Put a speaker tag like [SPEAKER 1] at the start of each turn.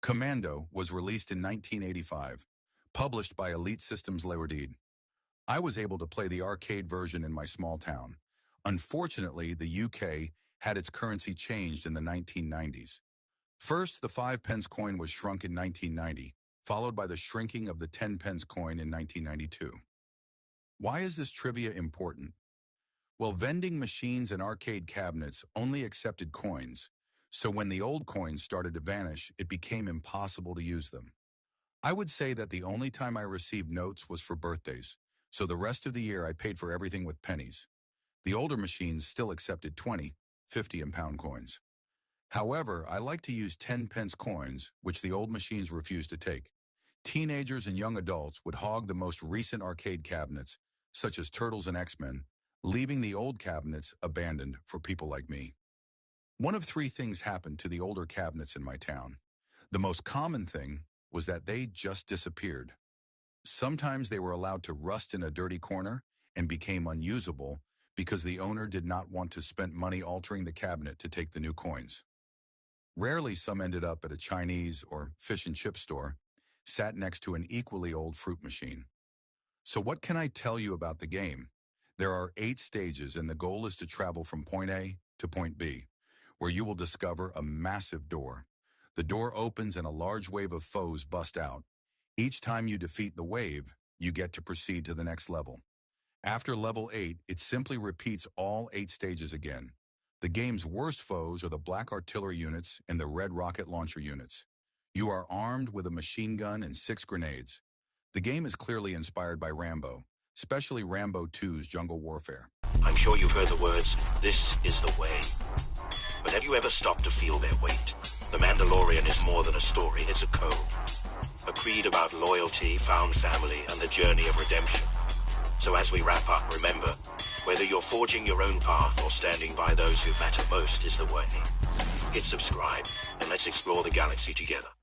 [SPEAKER 1] Commando was released in 1985, published by Elite Systems Leeuwarden. I was able to play the arcade version in my small town. Unfortunately, the UK had its currency changed in the 1990s. First, the 5 pence coin was shrunk in 1990, followed by the shrinking of the 10 pence coin in 1992. Why is this trivia important? Well, vending machines and arcade cabinets only accepted coins, so when the old coins started to vanish, it became impossible to use them. I would say that the only time I received notes was for birthdays, so the rest of the year I paid for everything with pennies. The older machines still accepted 20, 50, and pound coins. However, I like to use 10 pence coins, which the old machines refused to take. Teenagers and young adults would hog the most recent arcade cabinets, such as Turtles and X-Men, leaving the old cabinets abandoned for people like me. One of three things happened to the older cabinets in my town. The most common thing was that they just disappeared. Sometimes they were allowed to rust in a dirty corner and became unusable because the owner did not want to spend money altering the cabinet to take the new coins. Rarely some ended up at a Chinese or fish and chip store, sat next to an equally old fruit machine. So what can I tell you about the game? There are 8 stages, and the goal is to travel from point A to point B, where you will discover a massive door. The door opens and a large wave of foes bust out. Each time you defeat the wave, you get to proceed to the next level. After level 8, it simply repeats all 8 stages again. The game's worst foes are the black artillery units and the red rocket launcher units. You are armed with a machine gun and 6 grenades. The game is clearly inspired by Rambo, especially Rambo 2's Jungle Warfare.
[SPEAKER 2] I'm sure you've heard the words, "This is the way." But have you ever stopped to feel their weight? The Mandalorian is more than a story, it's a code. A creed about loyalty, found family, and the journey of redemption. So as we wrap up, remember, whether you're forging your own path or standing by those who matter most is the way. Hit subscribe, and let's explore the galaxy together.